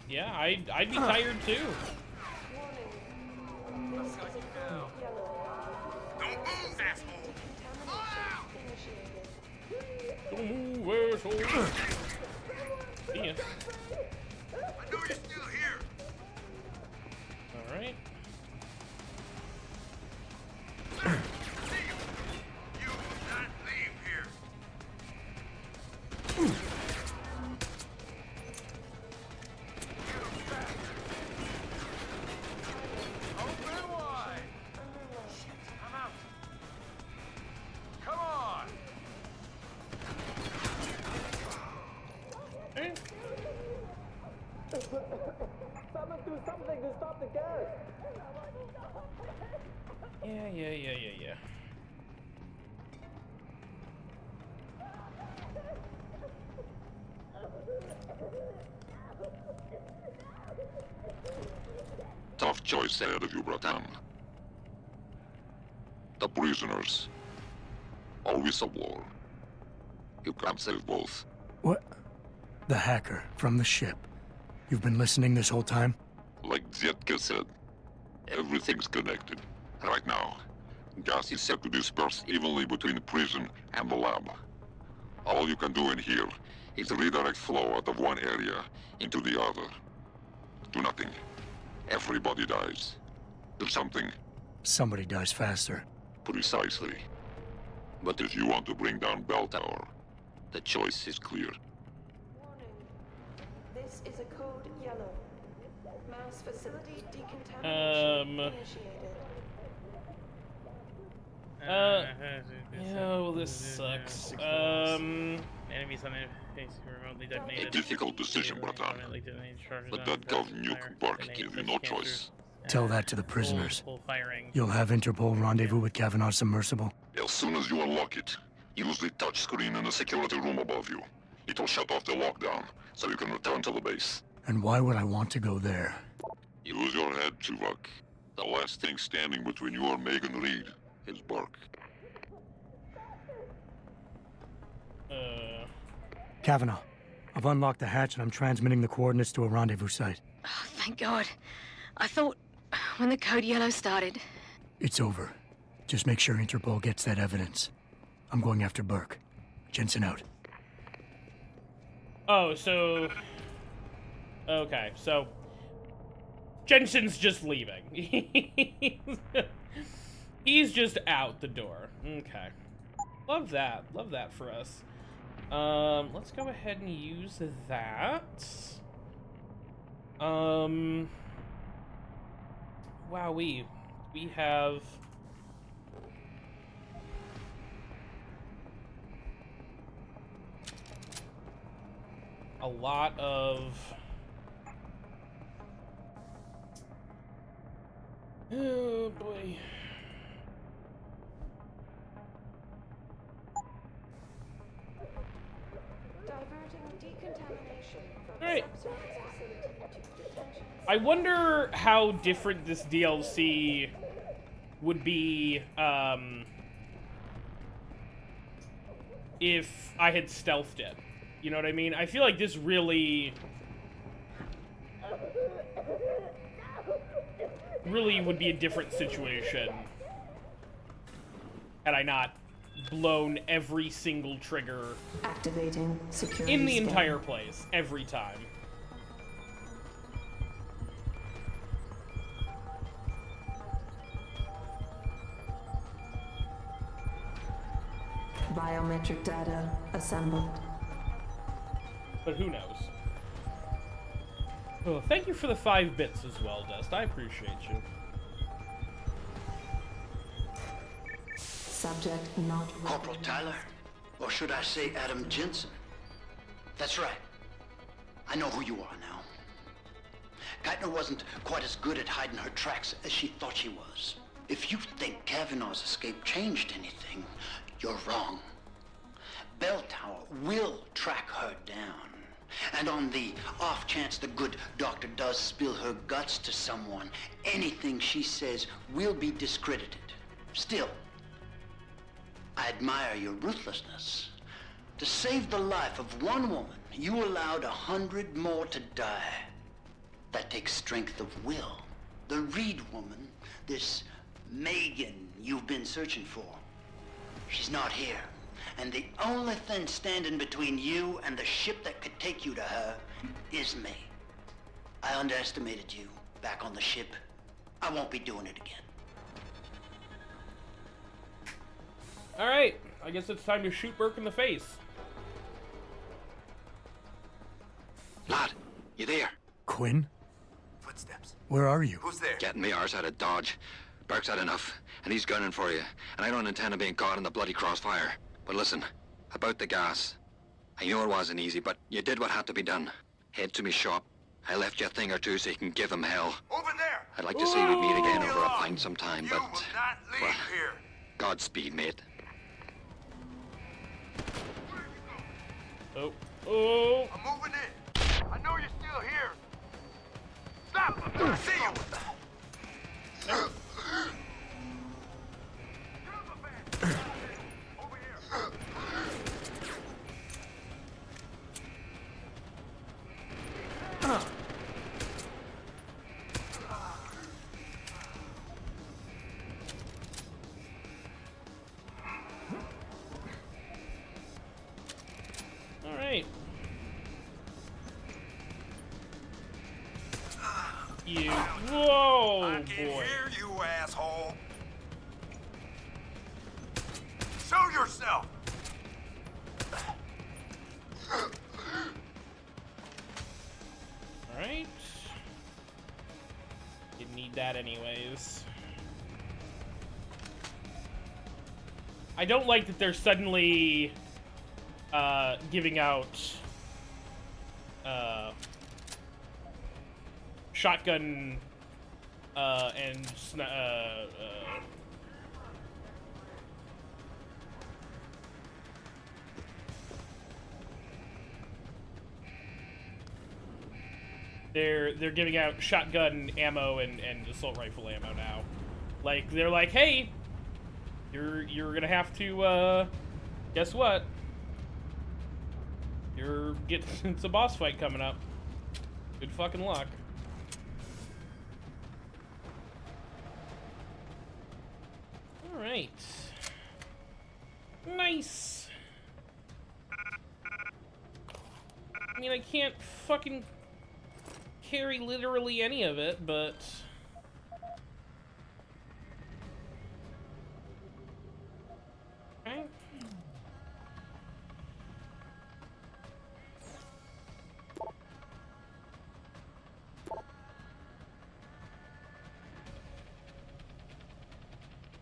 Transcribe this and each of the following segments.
Yeah, I'd be tired too. Don't move, asshole! Don't move, asshole. See ya. I know you're still here! Alright. You will not leave here! Open wide! I'm out! Come on! Okay. Someone do something to stop the gas! Yeah. Tough choice ahead of you, Bratan. The prisoners. Or whistleblower. You can't save both. What? The hacker from the ship. You've been listening this whole time? Like Zetka said, everything's connected. Right now, gas is set to disperse evenly between the prison and the lab. All you can do in here is redirect flow out of one area into the other. Do nothing. Everybody dies. Do something. Somebody dies faster. Precisely. But if you want to bring down Bell Tower, the choice is clear. Warning. This is a code yellow. Mass facility decontamination initiated. Well, this sucks. Enemies on interface remotely A detonated. difficult decision, Bratan. But that Gov nuke bark gives you no choice. Tell that to the prisoners. Full firing. You'll have Interpol rendezvous with Kavanaugh's submersible. As soon as you unlock it, use the touchscreen in the security room above you. It'll shut off the lockdown, so you can return to the base. And why would I want to go there? Use your head, Tuvok. The last thing standing between you and Megan Reed is bark. Kavanaugh, I've unlocked the hatch and I'm transmitting the coordinates to a rendezvous site. Oh, thank God. I thought when the code yellow started. It's over. Just make sure Interpol gets that evidence. I'm going after Burke. Jensen out. Oh, so... Okay, so... Jensen's just leaving. He's just out the door. Okay. Love that. Love that for us. Let's go ahead and use that. Wow, we have... a lot of... Oh, boy. Alright. I wonder how different this DLC would be, if I had stealthed it. You know what I mean? I feel like this really would be a different situation had I not blown every single trigger Activating security in the scan. entire place, every time. Biometric data assembled. But who knows? Oh, thank you for the 5 bits as well, Dust. I appreciate you. Subject not Corporal Tyler, or should I say Adam Jensen? That's right. I know who you are now. Geithner wasn't quite as good at hiding her tracks as she thought she was. If you think Kavanaugh's escape changed anything, you're wrong. Bell Tower will track her down. And on the off chance the good doctor does spill her guts to someone, anything she says will be discredited. Still, I admire your ruthlessness. To save the life of one woman, you allowed 100 more to die. That takes strength of will. The Reed woman, this Megan you've been searching for, she's not here. And the only thing standing between you and the ship that could take you to her is me. I underestimated you back on the ship. I won't be doing it again. Alright, I guess it's time to shoot Burke in the face. Lad, you there? Quinn? Footsteps. Where are you? Who's there? Getting me arse out of Dodge. Burke's had enough, and he's gunning for you. And I don't intend on being caught in the bloody crossfire. But listen, about the gas. I know it wasn't easy, but you did what had to be done. Head to me shop. I left you a thing or two so you can give him hell. Over there! I'd like to say we'd meet again over a pint sometime, You but... will not leave well, here! Godspeed, mate. Oh. Oh. I'm moving in! I know you're still here! Stop! I see you! Over here! Alright. You. Whoa, I can boy. hear you, asshole! Show yourself! Alright. Didn't need that anyways. I don't like that they're suddenly giving out shotgun and they're giving out shotgun ammo and assault rifle ammo now. Like they're like, hey, you're gonna have to guess what? It's a boss fight coming up. Good fucking luck. All right. Nice. I mean, I can't fucking carry literally any of it, but... Okay.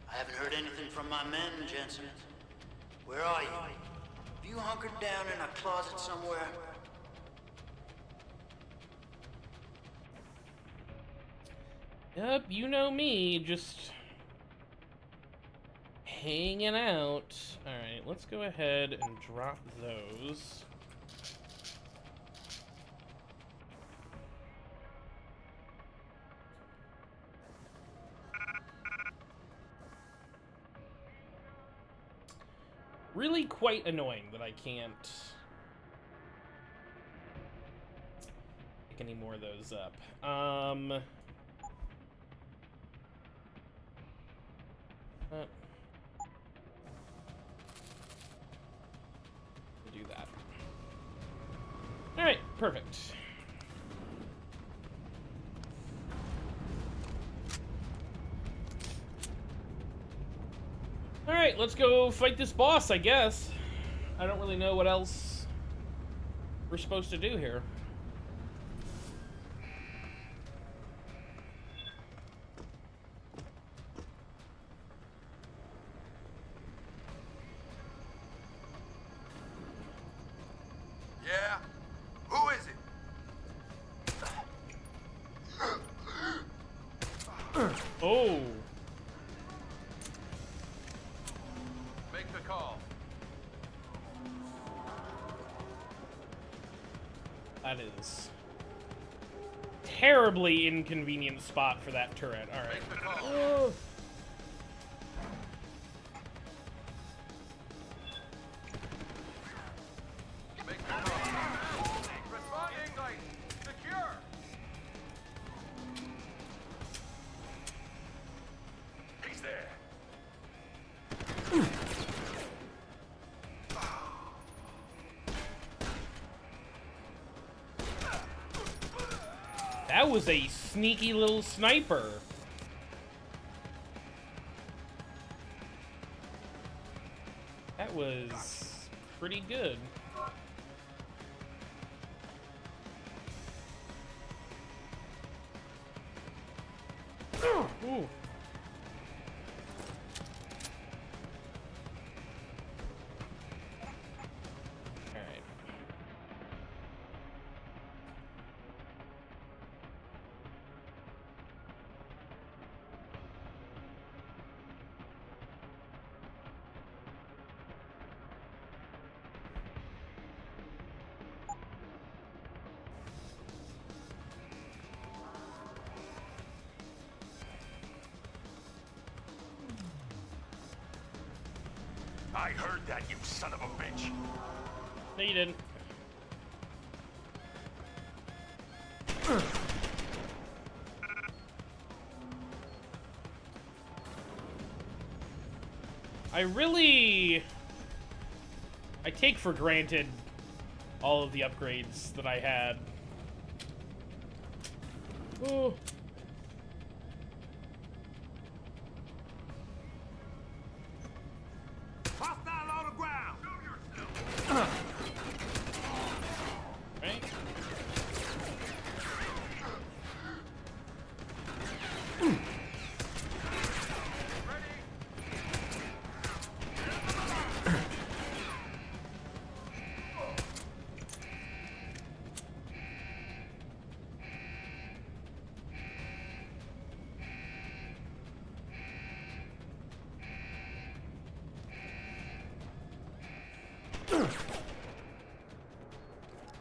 I haven't heard anything from my men, Jensen. Where are you? Have you hunkered down in a closet somewhere? Yep, you know me, just hanging out. Alright, let's go ahead and drop those. Really quite annoying that I can't pick any more of those up. Do that. Alright, perfect. Alright, let's go fight this boss, I guess. I don't really know what else we're supposed to do here. Yeah? Who is it? Oh. Make the call. That is terribly inconvenient spot for that turret. All right. Make the call. Make the call. Responding. Secure. That was a sneaky little sniper. That was pretty good. Ooh. I heard that, you son of a bitch. No, you didn't. I take for granted all of the upgrades that I had. Oh. Hostile on the ground. Right?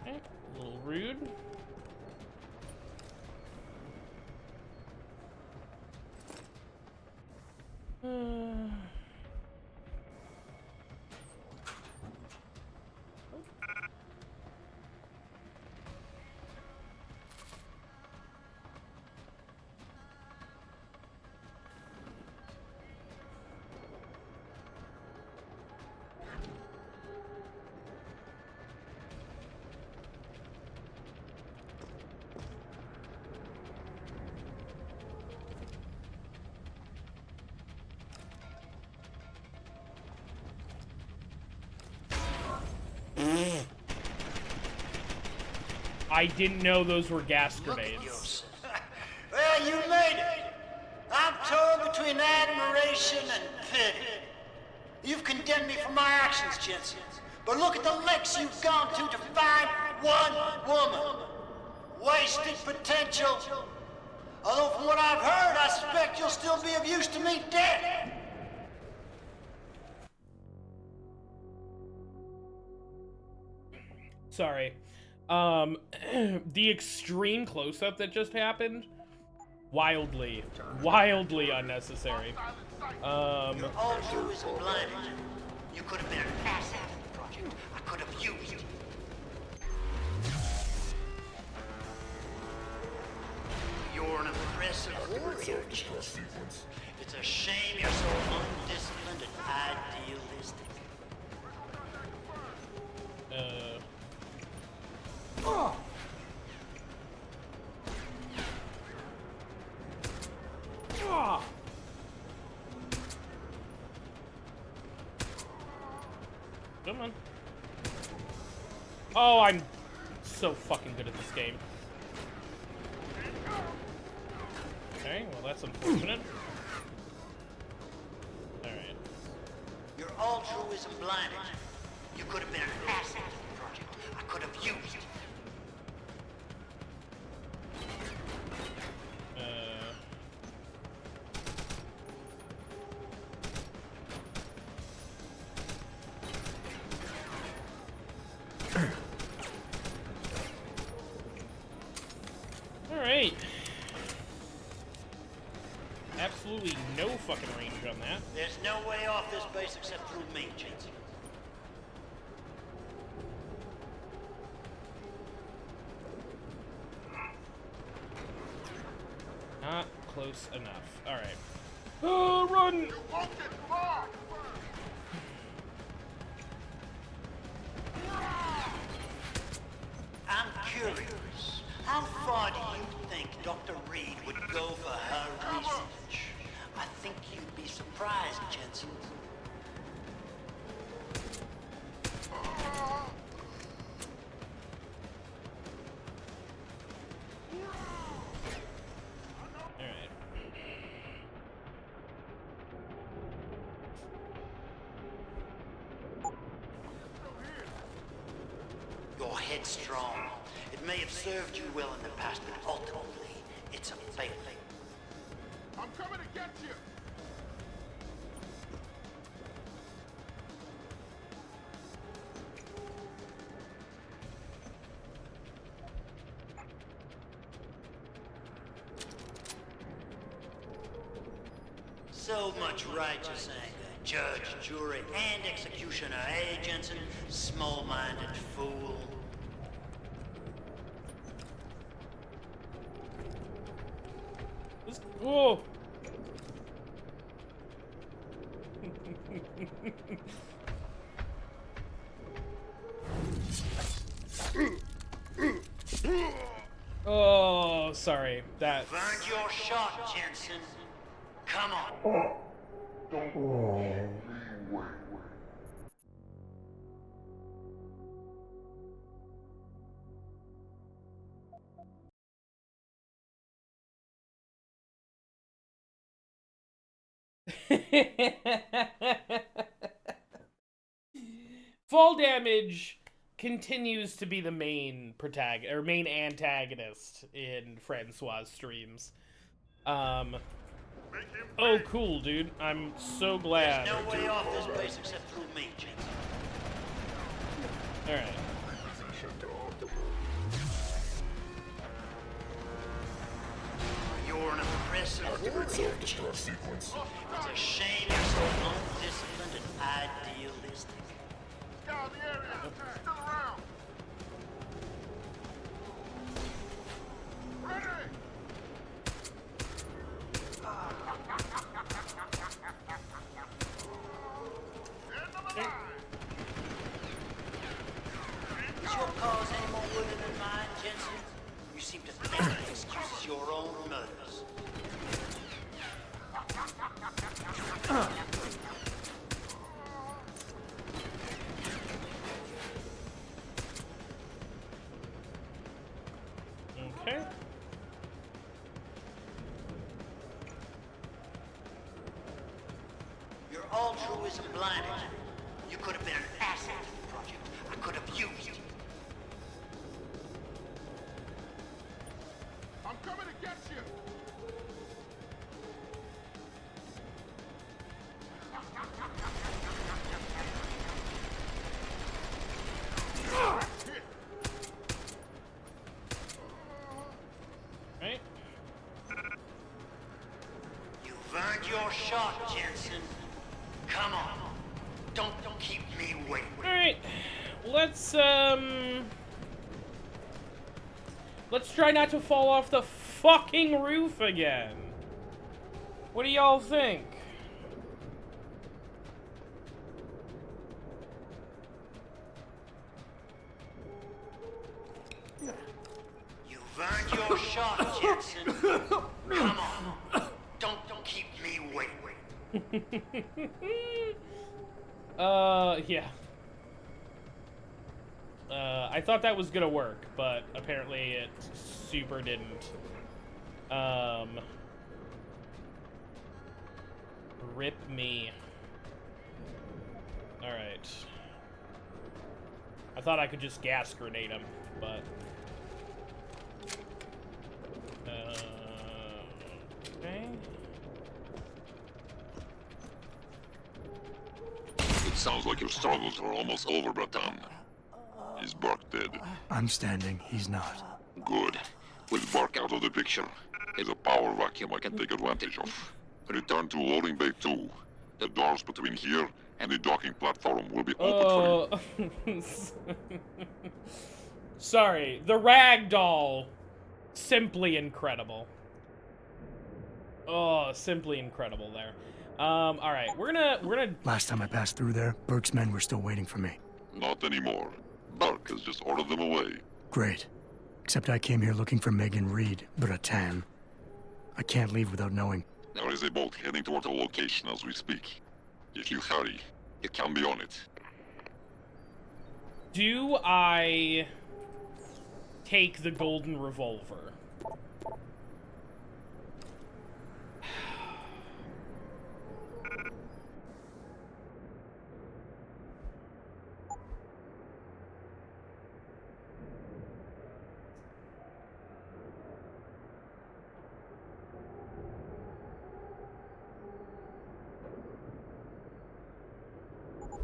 Okay, a little rude. I didn't know those were gas grenades. Well, you made it. I'm torn between admiration and pity. You've condemned me for my actions, Jensen. But look at the lengths you've gone to find one woman. Wasted potential. Although from what I've heard, I suspect you'll still be of use to me dead. Sorry. The extreme close-up that just happened, wildly unnecessary. Your altruism blinded you. You could have been an asset in the project. I could have used you. You're an impressive warrior, Jensen. It's a shame you're so undisciplined and idealistic. Come on. Oh, I'm so fucking good at this game. Okay, well that's unfortunate. Alright. Your altruism blinded you. You could have been an asset to the project. I could have used you. Alright. Absolutely no fucking range on that. There's no way off this base except through me, Jensen. Not close enough. Alright. Oh, run! You won't get far. I'm curious. How far do you think think Dr. Reed would go for her research. I think you'd be surprised, Jensen. Alright. You're headstrong. It may have served you well in the past, but ultimately, it's a failing. I'm coming to get you! So much righteous anger. Judge, jury, and executioner, eh, Jensen? Small-minded fool. Whoa! Oh, sorry. That. Find your shot, Jensen. Come on. Fall damage continues to be the main main antagonist in Francois' streams. Oh, cool, dude. I'm so glad. There's no way off this place except through me, Jensen. Alright. You're an impressive self-destruct sequence. It's a shame you're so undisciplined and idealistic. Scout the area! Still around! Ready! End of the line! Is your cause any more worthy than mine, Jensen? You seem to think it excuses your own murders. Okay. Your altruism blinded you. You could have been an asset to the project. I could have used you. I'm coming to get you! Right. You've earned your shot, Jensen. Come on. Don't keep me waiting. Alright. Let's try not to fall off the fucking roof again. What do y'all think? You've earned your shot, Jensen. Come on. Don't keep me waiting. Yeah. I thought that was gonna work, but apparently it super didn't. Rip me. Alright. I thought I could just gas grenade him, but... okay. It sounds like your struggles are almost over, Bratan. Is Burke dead? I'm standing, he's not. Good. With Burke out of the picture, there's a power vacuum I can take advantage of. Return to loading bay 2. The doors between here and the docking platform will be open for you. Sorry, the ragdoll. Simply incredible. Oh, simply incredible there. Alright, we're gonna... Last time I passed through there, Burke's men were still waiting for me. Not anymore. Burke has just ordered them away. Great. Except I came here looking for Megan Reed, Bratan. I can't leave without knowing. There is a boat heading toward the location as we speak. If you hurry, it can be on it. Do I take the golden revolver?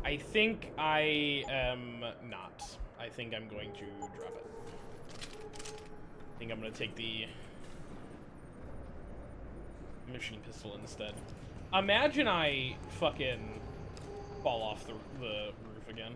I think I am not. I think I'm going to drop it. I think I'm going to take the mission pistol instead. Imagine I fucking fall off the roof again.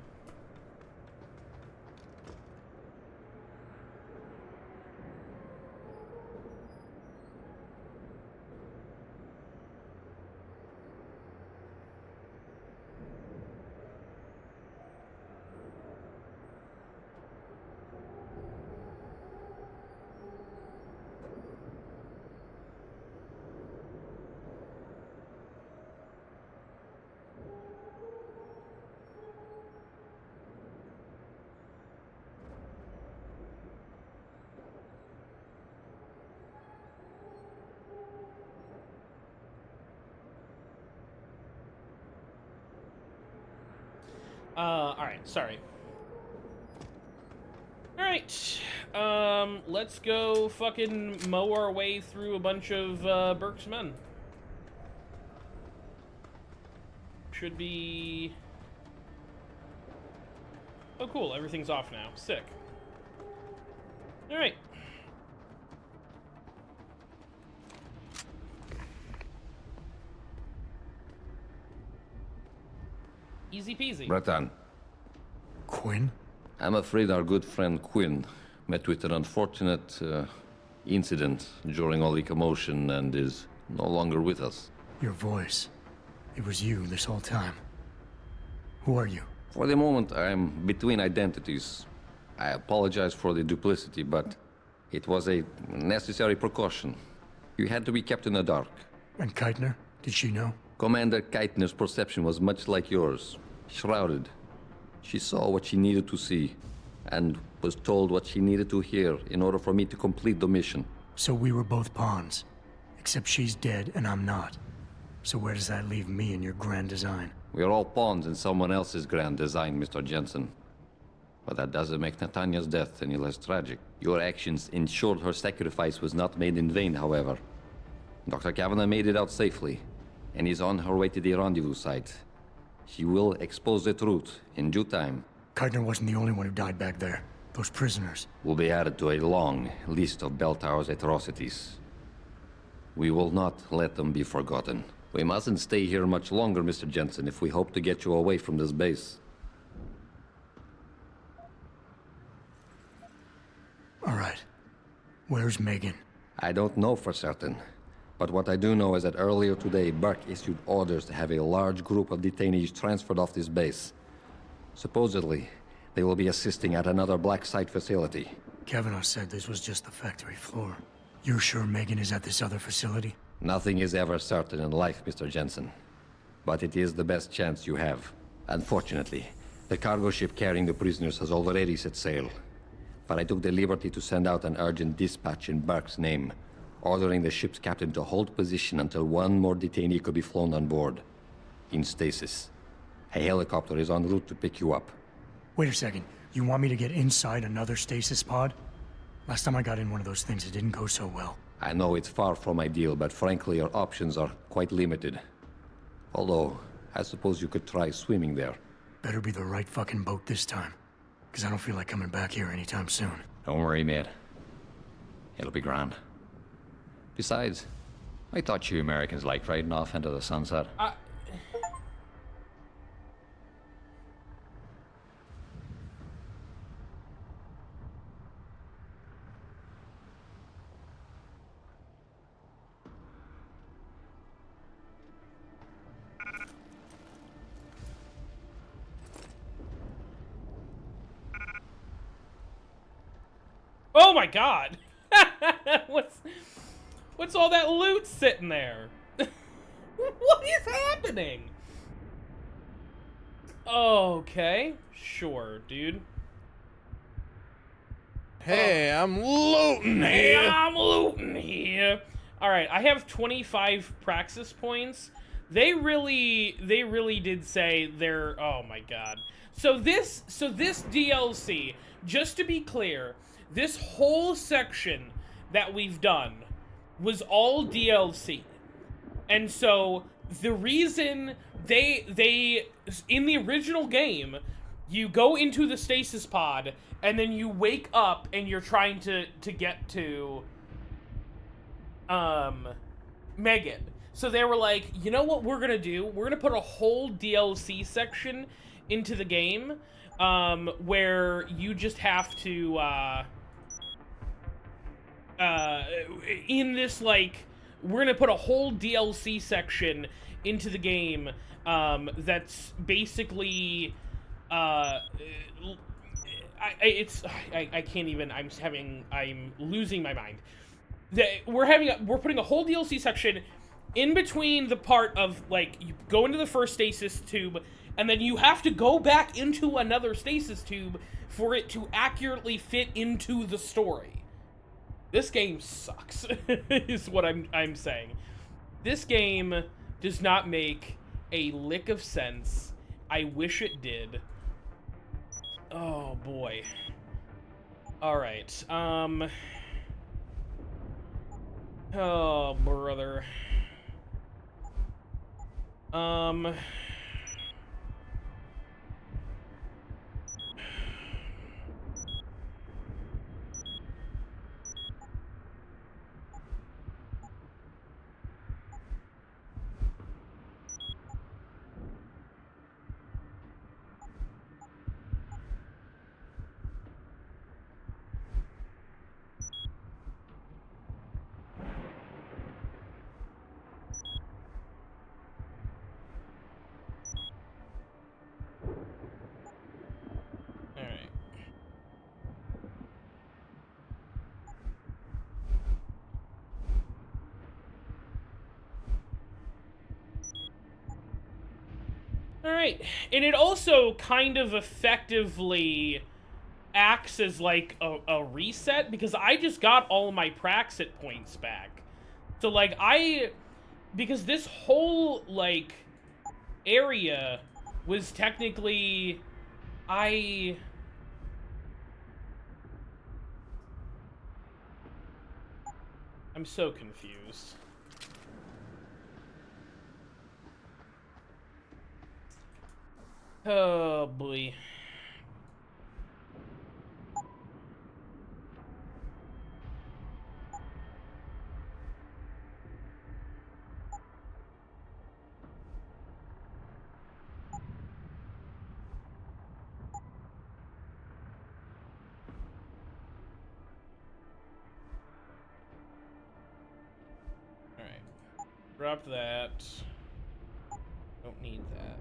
Alright, sorry. Alright, let's go fucking mow our way through a bunch of, Burke's men. Should be... Oh, cool, everything's off now. Sick. Alright. Easy peasy. Bratan, Quinn? I'm afraid our good friend Quinn met with an unfortunate incident during all the commotion and is no longer with us. Your voice. It was you this whole time. Who are you? For the moment, I'm between identities. I apologize for the duplicity, but it was a necessary precaution. You had to be kept in the dark. And Keitner? Did she know? Commander Keitner's perception was much like yours. Shrouded. She saw what she needed to see, and was told what she needed to hear in order for me to complete the mission. So we were both pawns. Except she's dead and I'm not. So where does that leave me in your grand design? We are all pawns in someone else's grand design, Mr. Jensen. But that doesn't make Natanya's death any less tragic. Your actions ensured her sacrifice was not made in vain, however. Dr. Kavanagh made it out safely, and is on her way to the rendezvous site. She will expose the truth in due time. Keitner wasn't the only one who died back there. Those prisoners will be added to a long list of Bell Tower's atrocities. We will not let them be forgotten. We mustn't stay here much longer, Mr. Jensen, if we hope to get you away from this base. All right. Where's Megan? I don't know for certain. But what I do know is that earlier today, Burke issued orders to have a large group of detainees transferred off this base. Supposedly, they will be assisting at another black site facility. Kavanagh said this was just the factory floor. You're sure Megan is at this other facility? Nothing is ever certain in life, Mr. Jensen. But it is the best chance you have. Unfortunately, the cargo ship carrying the prisoners has already set sail. But I took the liberty to send out an urgent dispatch in Burke's name, ordering the ship's captain to hold position until one more detainee could be flown on board. In stasis. A helicopter is en route to pick you up. Wait a second. You want me to get inside another stasis pod? Last time I got in one of those things, it didn't go so well. I know it's far from ideal, but frankly, your options are quite limited. Although, I suppose you could try swimming there. Better be the right fucking boat this time. Because I don't feel like coming back here anytime soon. Don't worry, mate. It'll be grand. Besides, I thought you Americans liked riding off into the sunset. Oh my my god. What's all that loot sitting there? What is happening? Okay, sure, dude. Hey, I'm looting here. Hey, I'm looting here. All right, I have 25 praxis points. They really did say they're. Oh my god. So this DLC, just to be clear, this whole section that we've done was all DLC. And so the reason they in the original game, you go into the stasis pod and then you wake up and you're trying to get to Megan. So they were like, you know what we're gonna do? We're gonna put a whole DLC section into the game, where you just have to in this, like, we're gonna put a whole DLC section into the game, that's basically, I can't even, I'm losing my mind. We're putting a whole DLC section in between the part of, like, you go into the first stasis tube, and then you have to go back into another stasis tube for it to accurately fit into the story. This game sucks, is what I'm saying. This game does not make a lick of sense. I wish it did. Oh, boy. Alright, oh, brother. Alright, and it also kind of effectively acts as, like, a reset, because I just got all my Praxit points back. So, like, because this whole, like, area was technically, I'm so confused. Oh, boy. Alright. Drop that. Don't need that.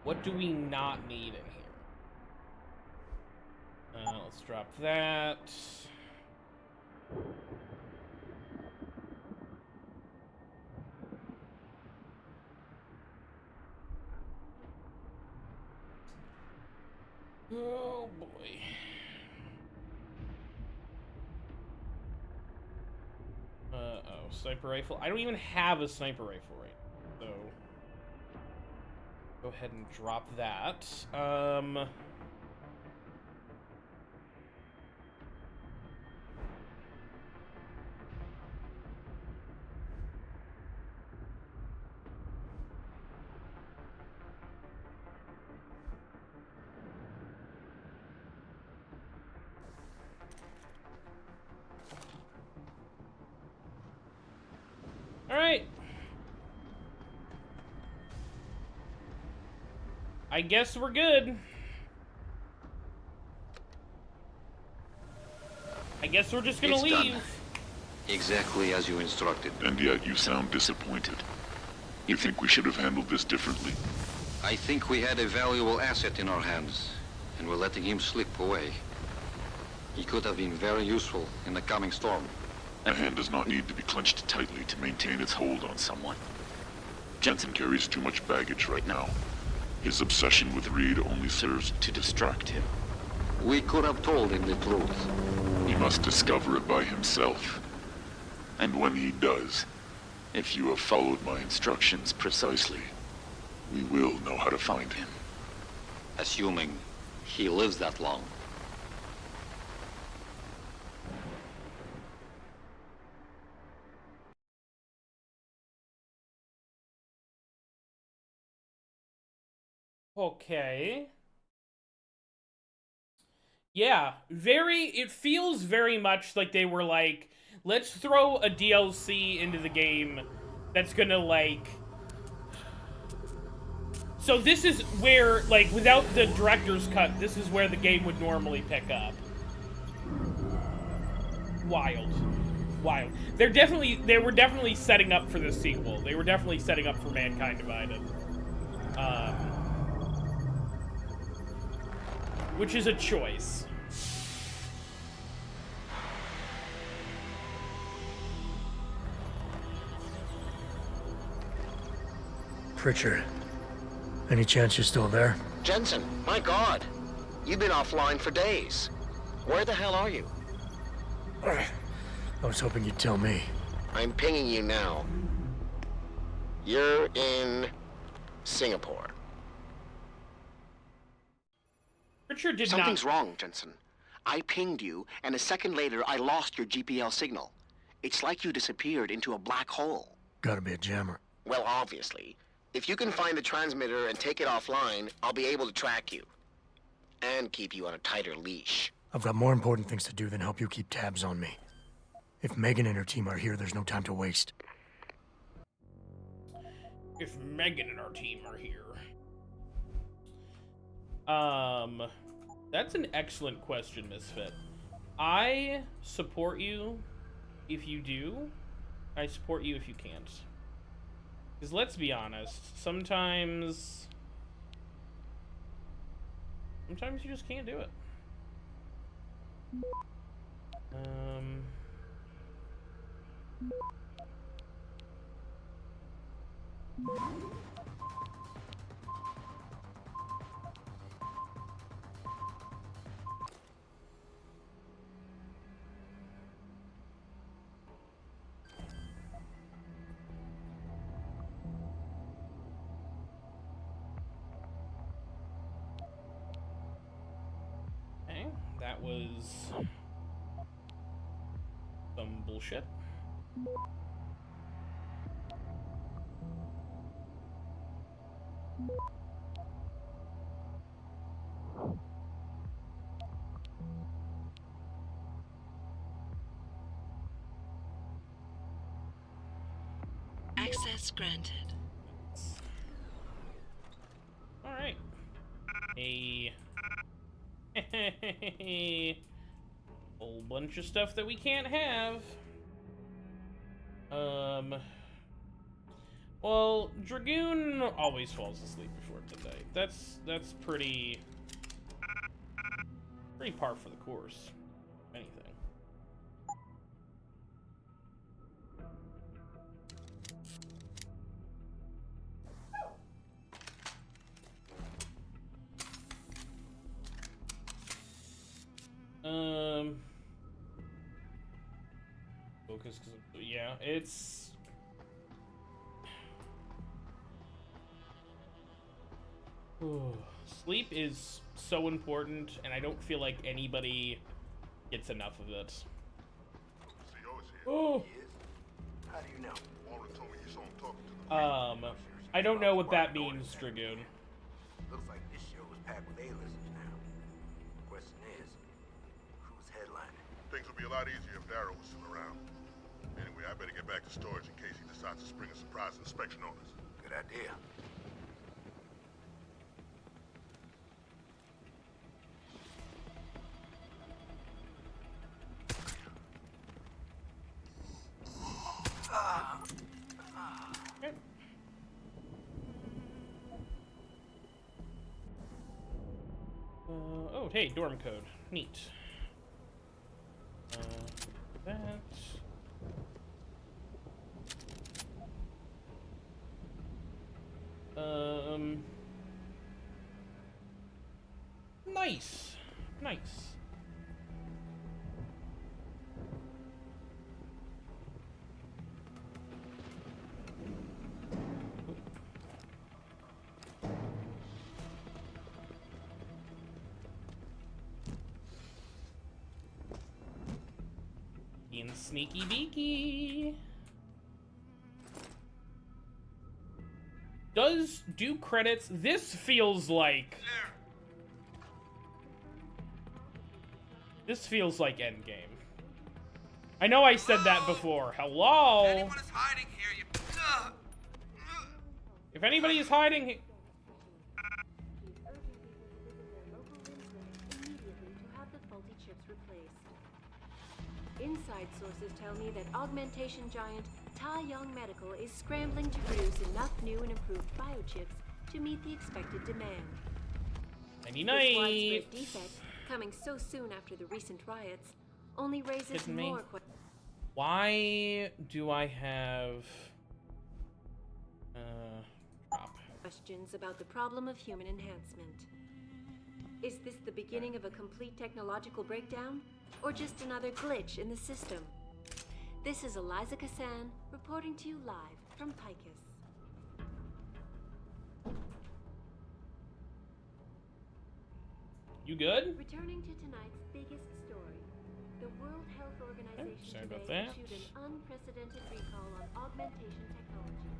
What do we not need in here? Let's drop that. Oh boy. Sniper rifle. I don't even have a sniper rifle right now, so go ahead and drop that. Alright. I guess we're good. I guess we're just gonna It's leave. done. Exactly as you instructed. And yet you sound disappointed. You think we should have handled this differently? I think we had a valuable asset in our hands, and we're letting him slip away. He could have been very useful in the coming storm. A hand does not need to be clenched tightly to maintain its hold on someone. Jensen carries too much baggage right now. His obsession with Reed only serves to distract him. We could have told him the truth. He must discover it by himself. And when he does, if you have followed my instructions precisely, we will know how to find him. Assuming he lives that long. Okay. Yeah, it feels very much like they were like, let's throw a DLC into the game that's gonna, like... So this is where, like, without the director's cut, this is where the game would normally pick up. Wild. Wild. They were definitely setting up for this sequel. They were definitely setting up for Mankind Divided. Which is a choice. Pritchard, any chance you're still there? Jensen, my God. You've been offline for days. Where the hell are you? I was hoping you'd tell me. I'm pinging you now. You're in Singapore. Pritchard did Something's wrong, Jensen. I pinged you, and a second later, I lost your GPL signal. It's like you disappeared into a black hole. Gotta be a jammer. Well, obviously. If you can find the transmitter and take it offline, I'll be able to track you. And keep you on a tighter leash. I've got more important things to do than help you keep tabs on me. If Megan and her team are here, there's no time to waste. If Megan and our team are here. That's an excellent question, Misfit. I support you if you do. I support you if you can't. Because let's be honest, sometimes you just can't do it. Okay, that was some bullshit. Access granted. All right. A whole bunch of stuff that we can't have. Well, Dragoon always falls asleep before today. That's pretty par for the course. If anything. Focus, yeah, it's... Sleep is so important, and I don't feel like anybody gets enough of it. Oh. How do you know? Walter told me you saw him talking to the I don't know what that means, Dragoon. Looks like this show is packed with A-listers now. Question is, who's headlining? Things would be a lot easier if Darrow was still around. Anyway, I better get back back to storage in case he decides to spring a surprise inspection on us. Good idea. Oh, hey, dorm code. Neat. That. Nice. Nice. Being sneaky beaky. Do credits. This feels like Endgame. I know I said that before. Hello. If anyone is hiding here, you. If anybody is hiding. Inside sources tell me that augmentation giant Tai Young Medical is scrambling to produce enough new and improved biochips to meet the expected demand. Any This night. widespread defect, coming so soon after the recent riots, only raises more questions. Why do I have Questions about the problem of human enhancement. Is this the beginning of a complete technological breakdown, or just another glitch in the system? This is Eliza Kassan reporting to you live from Picus. You good? Returning to tonight's biggest story, the World Health Organization sorry about today that. issued an unprecedented recall on augmentation technology.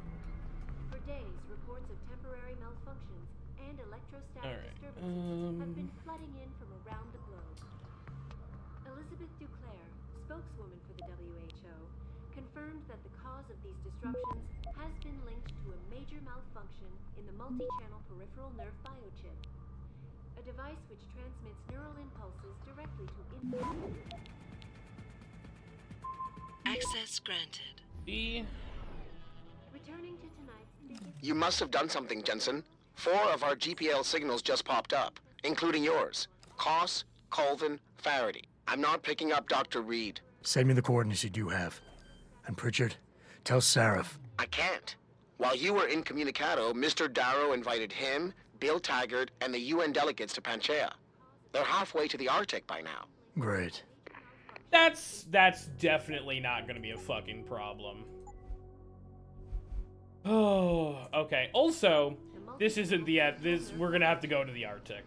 For days, reports of temporary malfunctions and electrostatic disturbances have been flooding in from around the globe. Elizabeth Duclair, spokeswoman for the WHO, confirmed that the cause of these disruptions has been linked to a major malfunction in the multi-channel peripheral nerve biochip, a device which transmits neural impulses directly to Access granted. Returning to tonight's biggest... You must have done something, Jensen. 4 of our GPL signals just popped up, including yours. Koss, Colvin, Faraday. I'm not picking up Dr. Reed. Send me the coordinates you do have. And Pritchard, tell Sarif. I can't. While you were incommunicado, Mr. Darrow invited him, Bill Taggart, and the UN delegates to Panchaea. They're halfway to the Arctic by now. Great. That's definitely not gonna be a fucking problem. Oh, okay. Also, this isn't the we're gonna have to go to the Arctic.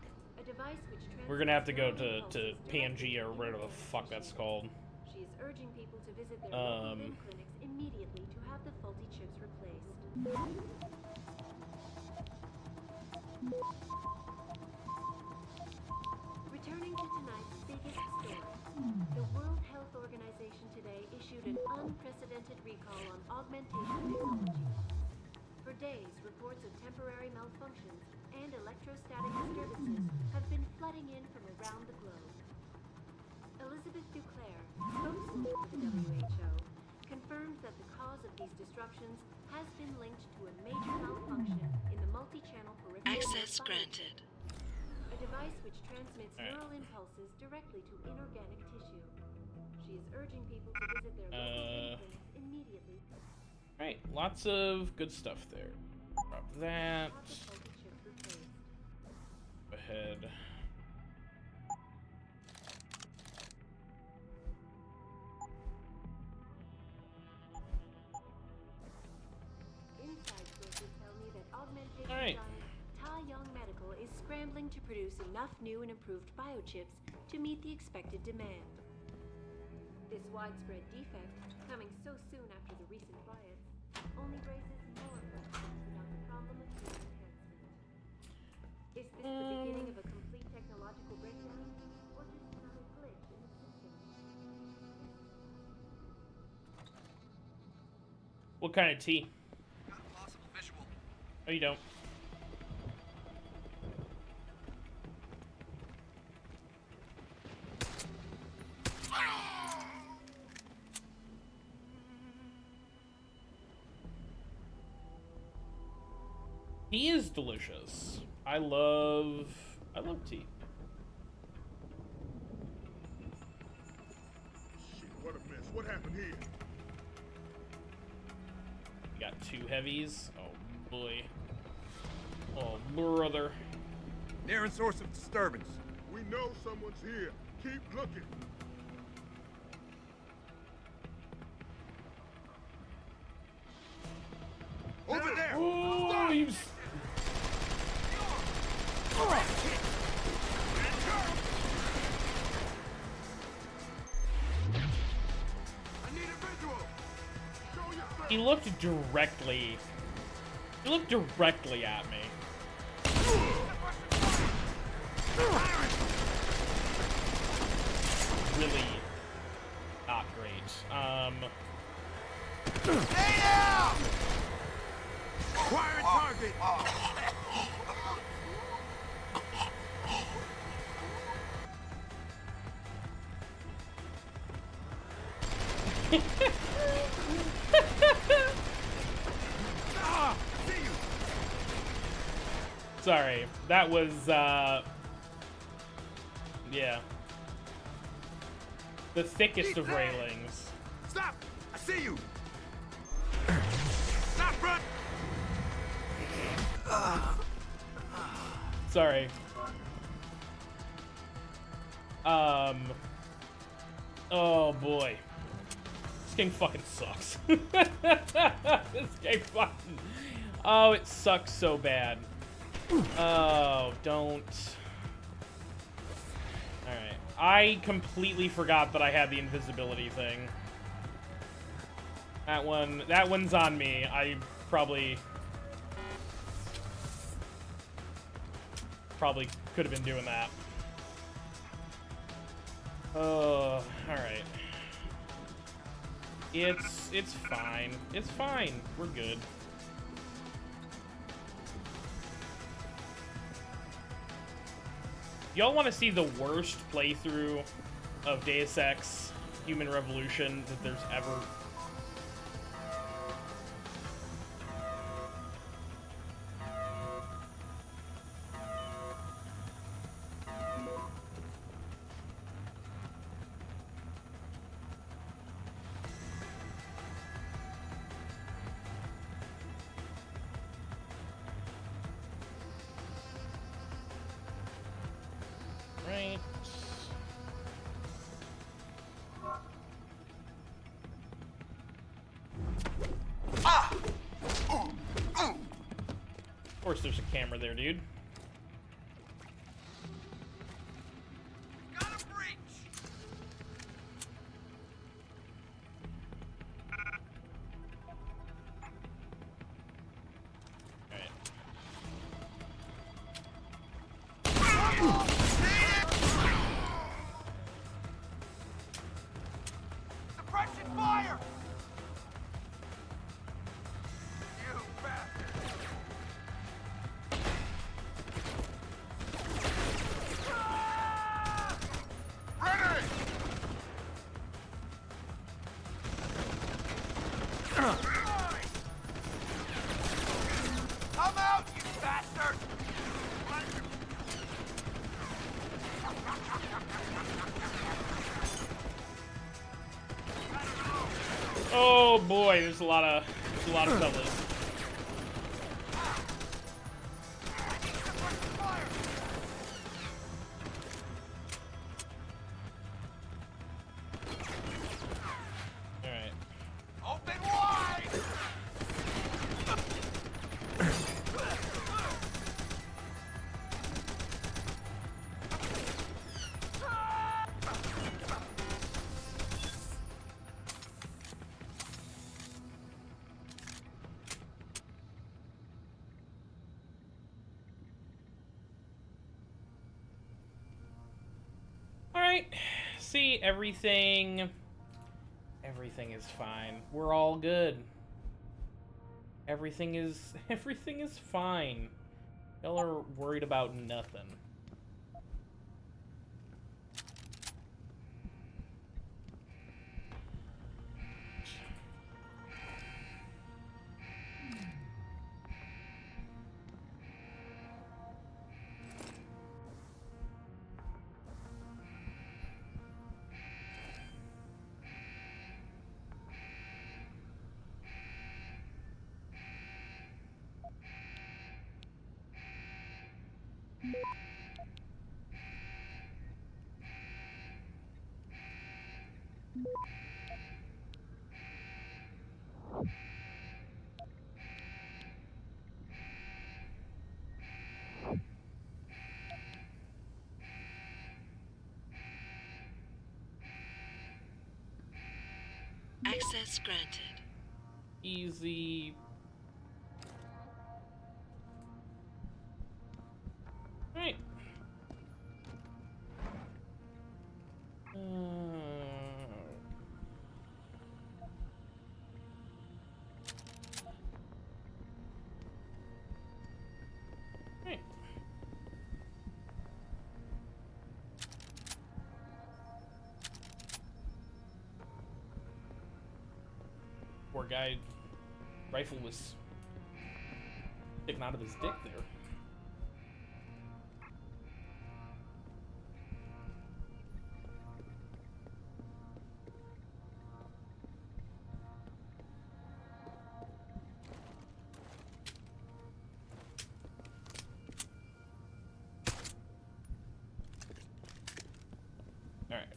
We're gonna have to go to Pangea or whatever the fuck that's called. She is urging people to visit their local limb clinics immediately to have the faulty chips replaced. Returning to tonight's biggest story, the World Health Organization today issued an unprecedented recall on augmentation technology. For days, reports of temporary malfunctions and electrostatic disturbances have been flooding in from around the globe. Elizabeth Duclair, spokeswoman for the WHO, confirmed that the cause of these disruptions has been linked to a major malfunction in the multi-channel peripheral Access nerve granted. biochip, a device which transmits neural impulses directly to inorganic tissue. She is urging people to visit their local limb clinics immediately. Right, lots of good stuff there. Drop that. Go ahead. Inside sources tell me that augmentation Alright. giant Tai Young Medical is scrambling to produce enough new and improved biochips to meet the expected demand. This widespread defect, coming so soon after the recent riots, only raises more questions about the problem of human enhancement. Is this the beginning of a complete technological breakdown, or just another glitch in the system? What kind of tea? Oh, you don't. Tea is delicious. I love tea. Shit, what a mess. What happened here? You got 2 heavies. Oh boy. Oh brother. Nearing source of disturbance. We know someone's here. Keep looking. Over there! Oh, Stop! you... I need a visual. Show yourself. He looked directly... He looked directly at me. Really not great. Stay down! Acquiring target. See you. Sorry, that was, yeah. The thickest of railings. Stop! I see you. Stop, run! Sorry. Oh boy. This game fucking sucks. This game fucking... Oh, it sucks so bad. Oh, don't... Alright. I completely forgot that I had the invisibility thing. That one's on me. I probably could have been doing that. Oh, alright. It's fine. It's fine. We're good. Y'all want to see the worst playthrough of Deus Ex Human Revolution that there's ever... Right. Of course there's a camera there, dude. Suppression fire! You bastard! Ready! Come out, you bastard! Oh boy, there's a lot of fellas. All right. Open wide! All right. See, everything is fine. We're all good. Everything is fine. Y'all are worried about nothing. Access granted. Easy. Right. Right. Poor guy, rifle was sticking out of his dick there. All right.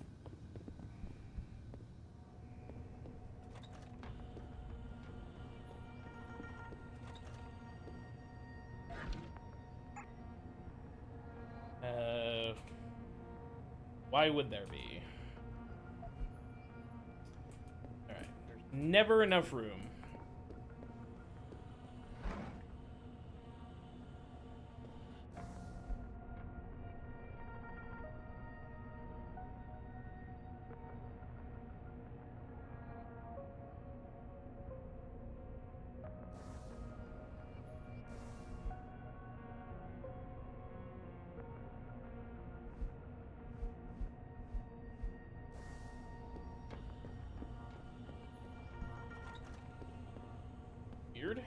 Why would there be? Alright, there's never enough room. Weird.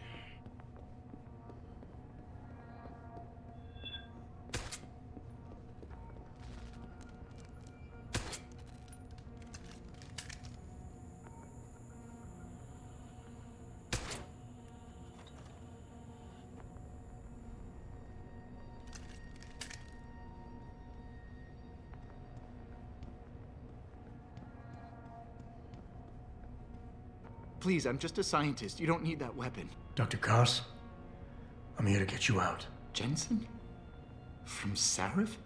Please, I'm just a scientist. You don't need that weapon. Dr. Koss, I'm here to get you out. Jensen? From Sarif?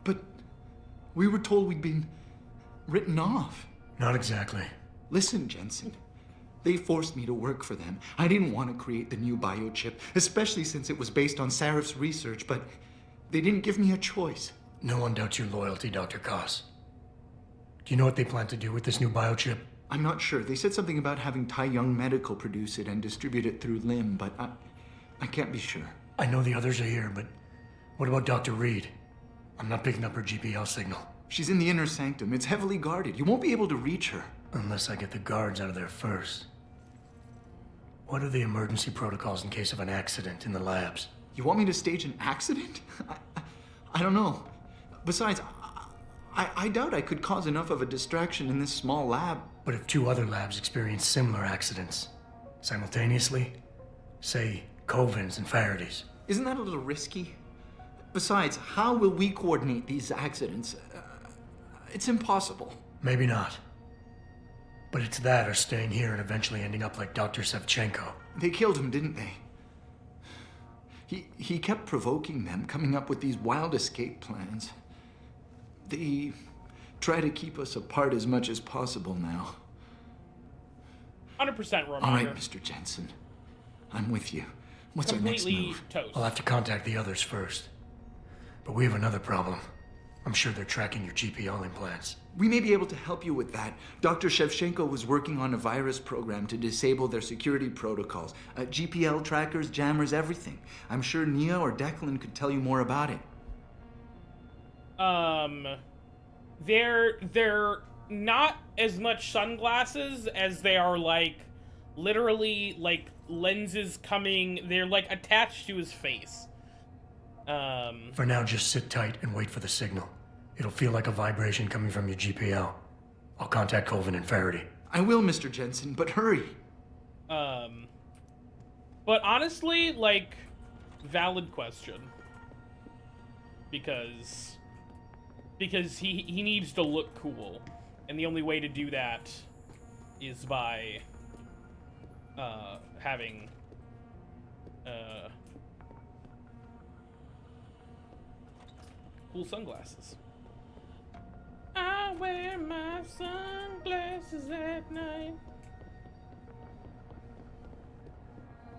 But we were told we'd been written off. Not exactly. Listen, Jensen. They forced me to work for them. I didn't want to create the new biochip, especially since it was based on Sarif's research, but they didn't give me a choice. No one doubts your loyalty, Dr. Koss. Do you know what they plan to do with this new biochip? I'm not sure. They said something about having Tai Young Medical produce it and distribute it through Lim, but I can't be sure. I know the others are here, but what about Dr. Reed? I'm not picking up her GPL signal. She's in the inner sanctum. It's heavily guarded. You won't be able to reach her. Unless I get the guards out of there first. What are the emergency protocols in case of an accident in the labs? You want me to stage an accident? I don't know. Besides, I doubt I could cause enough of a distraction in this small lab. But if 2 other labs experience similar accidents simultaneously, say Covens and Faraday's. Isn't that a little risky? Besides, how will we coordinate these accidents? It's impossible. Maybe not. But it's that or staying here and eventually ending up like Dr. Sevchenko. They killed him, didn't they? He kept provoking them, coming up with these wild escape plans. They try to keep us apart as much as possible now. 100% reminder. All right, Mr. Jensen. I'm with you. What's our next move? Toast. I'll have to contact the others first. But we have another problem. I'm sure they're tracking your GPL implants. We may be able to help you with that. Dr. Shevchenko was working on a virus program to disable their security protocols. GPL trackers, jammers, everything. I'm sure Nia or Declan could tell you more about it. They're not as much sunglasses as they are, like, literally, like, lenses coming, they're, like, attached to his face. For now, just sit tight and wait for the signal. It'll feel like a vibration coming from your GPL. I'll contact Colvin and Faraday. I will, Mr. Jensen, but hurry. But honestly, like, valid question. Because he needs to look cool. And the only way to do that is by having cool sunglasses. I wear my sunglasses at night.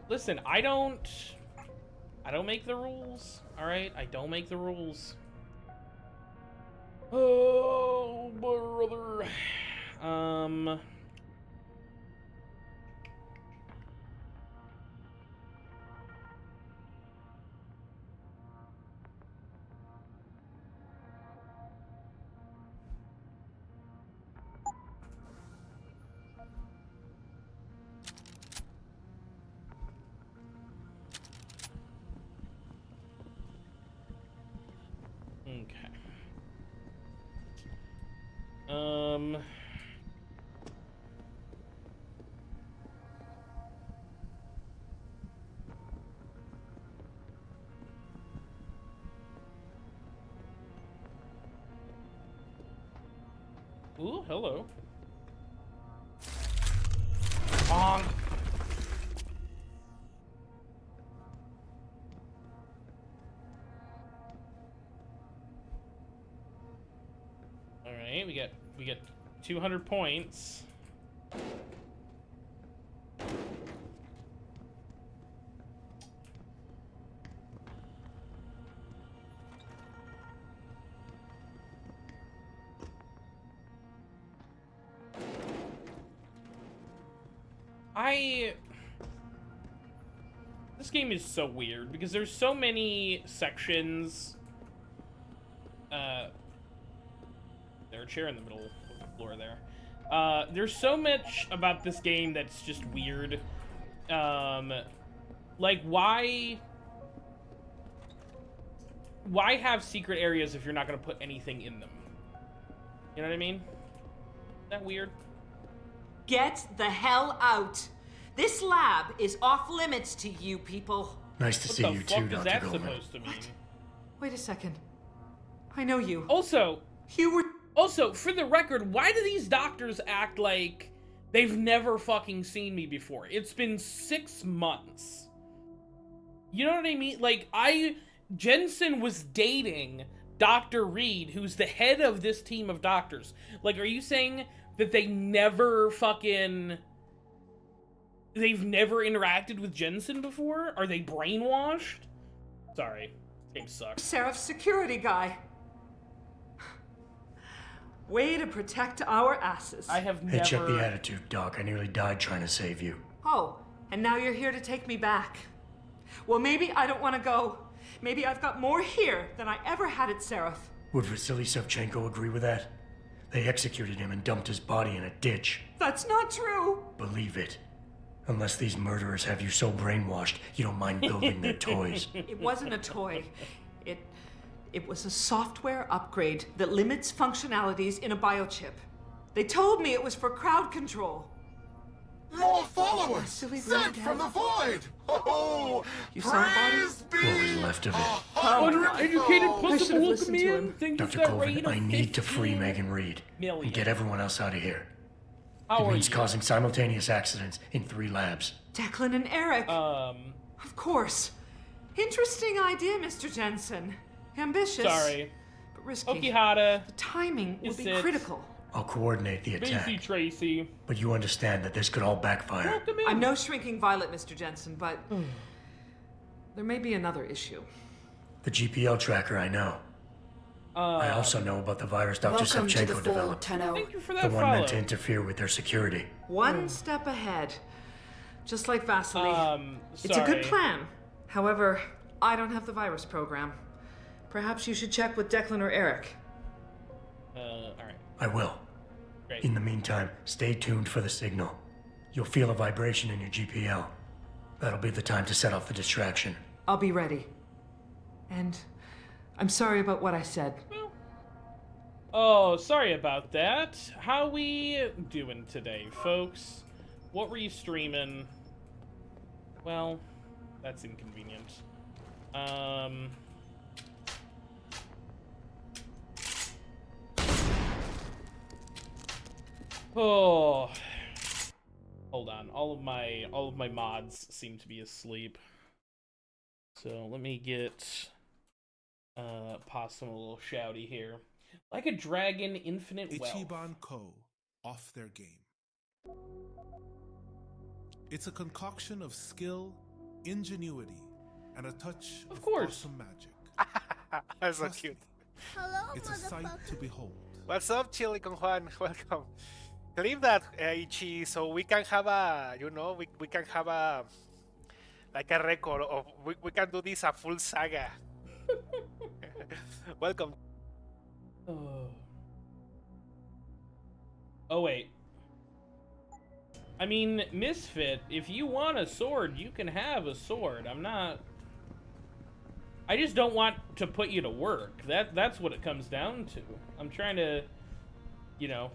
Listen, I don't make the rules, alright? I don't make the rules. Oh, brother. Okay. Ooh, hello. Bonk. All right, we get 200 points. This game is so weird because there's so many sections. There's a chair in the middle of the floor there. There's so much about this game that's just weird. Like, why have secret areas if you're not gonna put anything in them? You know what I mean? Is that weird? Get the hell out! This lab is off limits to you people. Nice to see you too, What the fuck is that supposed to mean? Wait a second. I know you. Also, you were... Also, for the record, why do these doctors act like they've never fucking seen me before? It's been 6 months. You know what I mean? Like, Jensen was dating Dr. Reed, who's the head of this team of doctors. Like, are you saying that they never fucking... They've never interacted with Jensen before? Are they brainwashed? Sorry. This game sucks. Sheriff's security guy. Way to protect our asses. I have Hey, check the attitude, Doc. I nearly died trying to save you. Oh, and now you're here to take me back. Well, maybe I don't want to go. Maybe I've got more here than I ever had at Seraph. Would Vasily Shevchenko agree with that? They executed him and dumped his body in a ditch. That's not true. Believe it. Unless these murderers have you so brainwashed, you don't mind building their toys. It wasn't a toy. It was a software upgrade that limits functionalities in a biochip. They told me it was for crowd control. More followers! Sent from the void! Oh, you saw the body? What was left of it? Uneducated pussy look man thinks Dr. that Colvin, rate I of need to free 15 Megan Reed million. and get everyone else out of here. How it are means you? causing simultaneous accidents in 3 labs. Declan and Eric. Of course. Interesting idea, Mr. Jensen. Ambitious. Sorry. But risky. Okihata. The timing will be it? critical. I'll coordinate the attack. Busy Tracy. But you understand that this could all backfire. I'm no shrinking violet, Mr. Jensen, but there may be another issue. The GPL tracker, I know. I also know about the virus Dr. Welcome to the Shevchenko developed. Thank you for that The one follow. meant to interfere with their security. One step ahead. Just like Vasily. It's a sorry. good plan. However, I don't have the virus program. Perhaps you should check with Declan or Eric. Alright. I will. Great. In the meantime, stay tuned for the signal. You'll feel a vibration in your GPL. That'll be the time to set off the distraction. I'll be ready. And I'm sorry about what I said. Oh, sorry about that. How we doing today, folks? What were you streaming? Well, that's inconvenient. Oh, hold on. All of my mods seem to be asleep. So let me get Possum a little shouty here. Like a dragon, infinite wealth. Ichiban Co. off their game. It's a concoction of skill, ingenuity, and a touch of awesome magic. That's so cute. Hello, It's a sight to behold. What's up, Chili con Juan? Welcome. Leave that, Ichi, so we can have a, you know, we can have a, like a record of, we can do this a full saga. Welcome. Oh, wait. I mean, Misfit, if you want a sword, you can have a sword. I just don't want to put you to work. That's what it comes down to. I'm trying to, you know,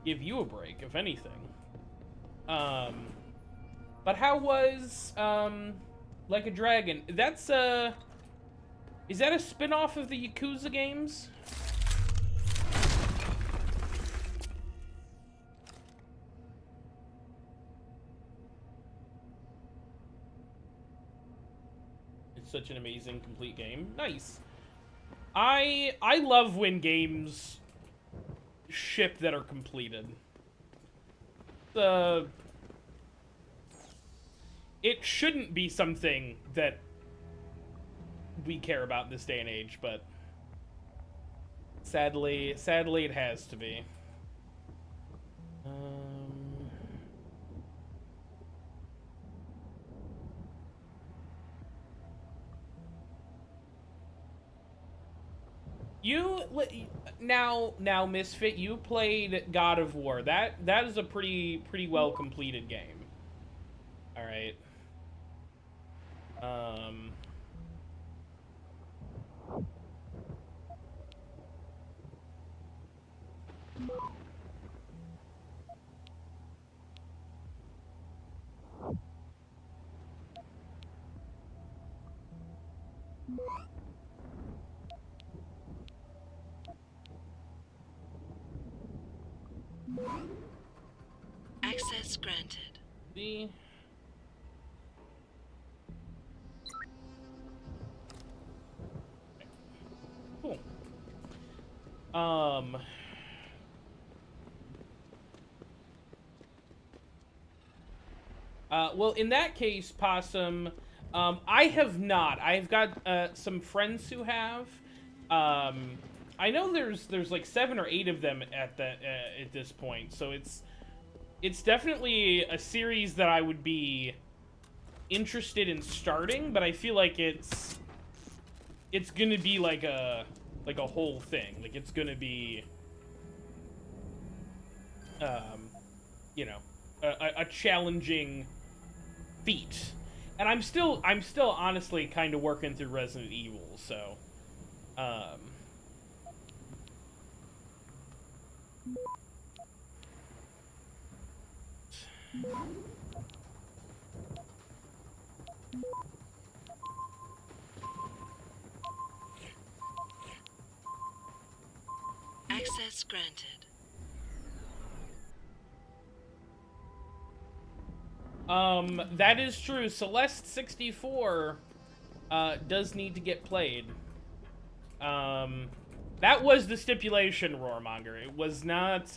give you a break, if anything. But how was, Like a Dragon? That's, is that a spin-off of the Yakuza games? It's such an amazing, complete game. Nice. I love when games ship that are completed. It shouldn't be something that we care about in this day and age, but sadly it has to be. Now Misfit, you played God of War. That is a pretty well completed game. All right. Access granted. The cool. Well, in that case, Possum, I have not. I've got some friends who have. I know there's like 7 or 8 of them at this point, so it's definitely a series that I would be interested in starting, but I feel like it's gonna be like a whole thing. Like it's gonna be you know, a challenging feat. And I'm still honestly kind of working through Resident Evil, so Access granted. That is true. Celeste 64 does need to get played. That was the stipulation, Roarmonger. It was not